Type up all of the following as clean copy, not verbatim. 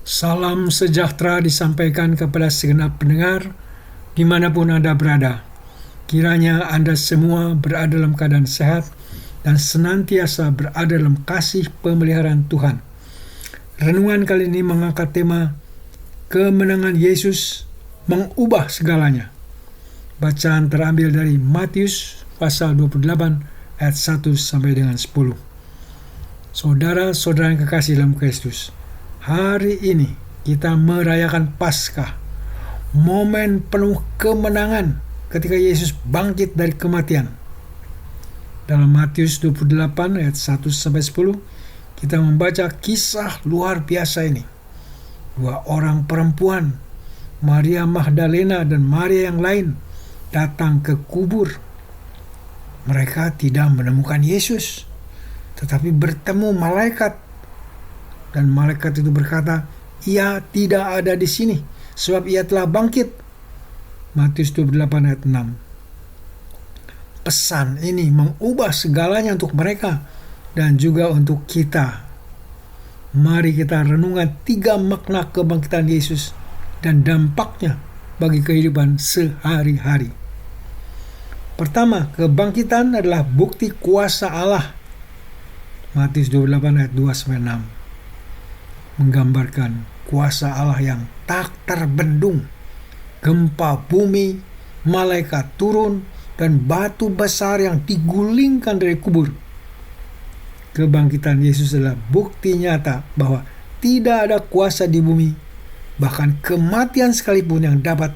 Salam sejahtera disampaikan kepada segenap pendengar dimanapun Anda berada. Kiranya Anda semua berada dalam keadaan sehat dan senantiasa berada dalam kasih pemeliharaan Tuhan. Renungan kali ini mengangkat tema kemenangan Yesus mengubah segalanya. Bacaan terambil dari Matius pasal 28 ayat 1 sampai dengan 10. Saudara-saudara yang kekasih dalam Kristus, hari ini kita merayakan Paskah, momen penuh kemenangan ketika Yesus bangkit dari kematian. Dalam Matius 28 ayat 1 sampai 10, kita membaca kisah luar biasa ini. Dua orang perempuan, Maria Magdalena dan Maria yang lain, datang ke kubur. Mereka tidak menemukan Yesus, tetapi bertemu malaikat. Dan malaikat itu berkata, "Ia tidak ada di sini, sebab ia telah bangkit." Matius 28 ayat 6. Pesan ini mengubah segalanya untuk mereka dan juga untuk kita. Mari kita renungkan 3 makna kebangkitan Yesus dan dampaknya bagi kehidupan sehari-hari. Pertama, kebangkitan adalah bukti kuasa Allah. Matius 28 ayat 2-6 menggambarkan kuasa Allah yang tak terbendung. Gempa bumi, malaikat turun, dan batu besar yang digulingkan dari kubur. Kebangkitan Yesus adalah bukti nyata bahwa tidak ada kuasa di bumi, bahkan kematian sekalipun, yang dapat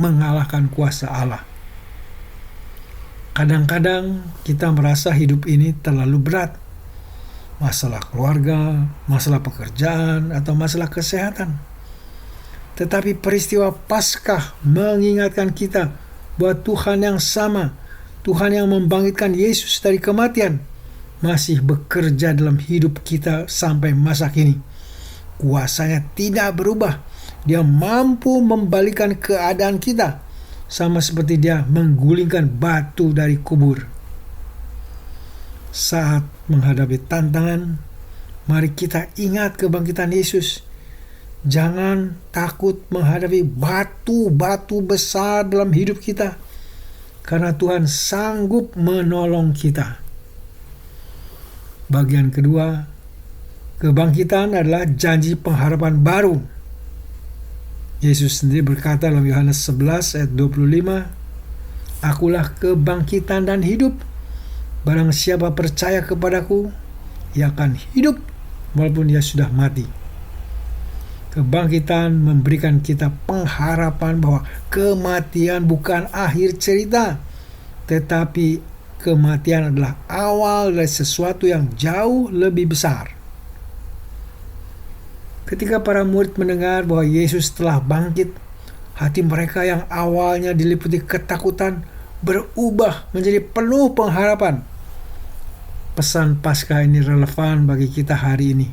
mengalahkan kuasa Allah. Kadang-kadang kita merasa hidup ini terlalu berat. Masalah keluarga, masalah pekerjaan, atau masalah kesehatan. Tetapi peristiwa Paskah mengingatkan kita bahwa Tuhan yang sama, Tuhan yang membangkitkan Yesus dari kematian, masih bekerja dalam hidup kita sampai masa kini. Kuasanya tidak berubah. Dia mampu membalikan keadaan kita, sama seperti Dia menggulingkan batu dari kubur. Saat menghadapi tantangan, mari kita ingat kebangkitan Yesus. Jangan takut menghadapi batu-batu besar dalam hidup kita, karena Tuhan sanggup menolong kita. Bagian kedua, kebangkitan adalah janji pengharapan baru. Yesus sendiri berkata dalam Yohanes 11 ayat 25, "Akulah kebangkitan dan hidup. Barang siapa percaya kepadaku, ia akan hidup walaupun ia sudah mati." Kebangkitan memberikan kita pengharapan bahwa kematian bukan akhir cerita, tetapi kematian adalah awal dari sesuatu yang jauh lebih besar. Ketika para murid mendengar bahwa Yesus telah bangkit, hati mereka yang awalnya diliputi ketakutan berubah menjadi penuh pengharapan. Pesan Paskah ini relevan bagi kita hari ini,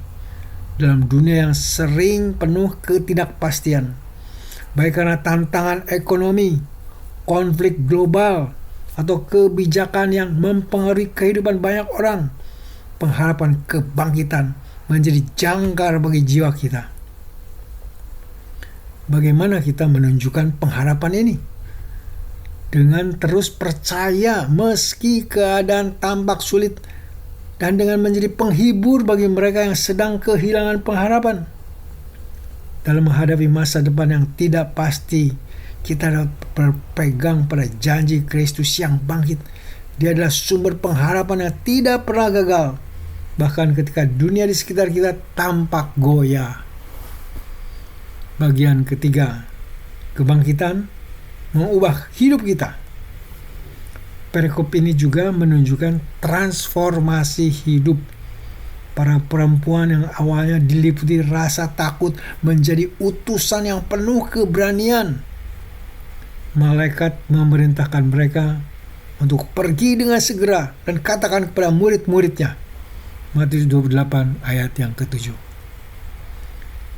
dalam dunia yang sering penuh ketidakpastian, baik karena tantangan ekonomi, konflik global, atau kebijakan yang mempengaruhi kehidupan banyak orang. Pengharapan kebangkitan menjadi jangkar bagi jiwa kita. Bagaimana kita menunjukkan pengharapan ini? Dengan terus percaya meski keadaan tampak sulit, dan dengan menjadi penghibur bagi mereka yang sedang kehilangan pengharapan. Dalam menghadapi masa depan yang tidak pasti, kita dapat berpegang pada janji Kristus yang bangkit. Dia adalah sumber pengharapan yang tidak pernah gagal, bahkan ketika dunia di sekitar kita tampak goyah. Bagian ketiga, kebangkitan mengubah hidup kita. Perikop ini juga menunjukkan transformasi hidup. Para perempuan yang awalnya diliputi rasa takut menjadi utusan yang penuh keberanian. Malaikat memerintahkan mereka untuk pergi dengan segera dan katakan kepada murid-muridnya. Matius 28 ayat yang ke-7.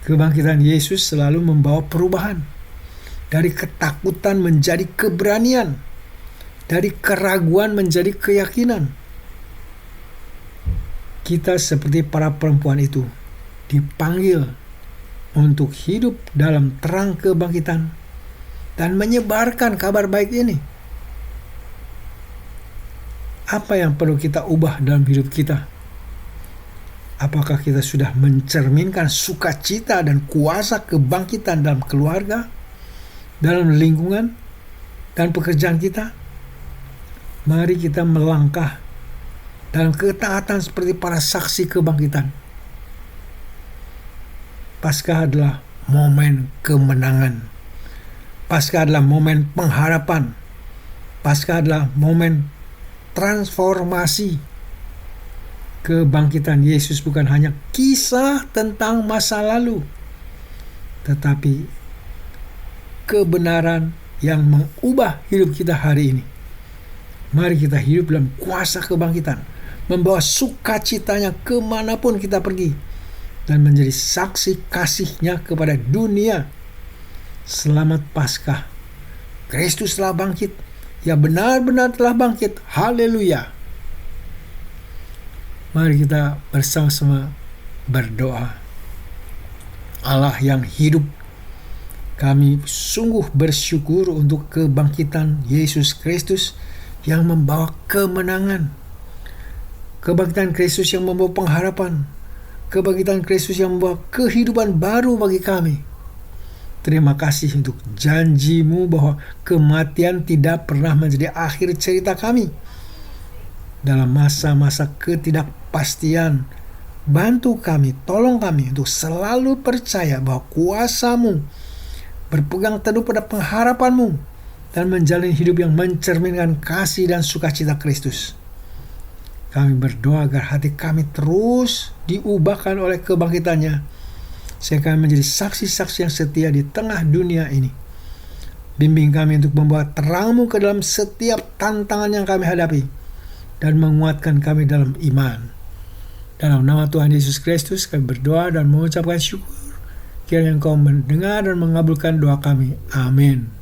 Kebangkitan Yesus selalu membawa perubahan. Dari ketakutan menjadi keberanian. Dari keraguan menjadi keyakinan. Kita seperti para perempuan itu dipanggil untuk hidup dalam terang kebangkitan dan menyebarkan kabar baik ini. Apa yang perlu kita ubah dalam hidup kita? Apakah kita sudah mencerminkan sukacita dan kuasa kebangkitan dalam keluarga, dalam lingkungan, dan pekerjaan kita? Mari kita melangkah dalam ketaatan seperti para saksi kebangkitan. Paskah adalah momen kemenangan. Paskah adalah momen pengharapan. Paskah adalah momen transformasi. Kebangkitan Yesus bukan hanya kisah tentang masa lalu, tetapi kebenaran yang mengubah hidup kita hari ini. Mari kita hidup dalam kuasa kebangkitan, membawa sukacitanya kemanapun kita pergi, dan menjadi saksi kasih-Nya kepada dunia. Selamat Paskah. Kristus telah bangkit. Ya, benar-benar telah bangkit. Haleluya. Mari kita bersama-sama berdoa. Allah yang hidup, kami sungguh bersyukur untuk kebangkitan Yesus Kristus yang membawa kemenangan. Kebangkitan Kristus yang membawa pengharapan. Kebangkitan Kristus yang membawa kehidupan baru bagi kami. Terima kasih untuk janji-Mu bahwa kematian tidak pernah menjadi akhir cerita kami. Dalam masa-masa ketidakpastian, bantu kami, tolong kami untuk selalu percaya bahwa kuasa-Mu, berpegang teguh pada pengharapan-Mu, dan menjalani hidup yang mencerminkan kasih dan sukacita Kristus. Kami berdoa agar hati kami terus diubahkan oleh kebangkitannya, sehingga kami menjadi saksi-saksi yang setia di tengah dunia ini. Bimbing kami untuk membawa terang-Mu ke dalam setiap tantangan yang kami hadapi, dan menguatkan kami dalam iman. Dalam nama Tuhan Yesus Kristus kami berdoa dan mengucapkan syukur. Kiranya Engkau mendengar dan mengabulkan doa kami. Amin.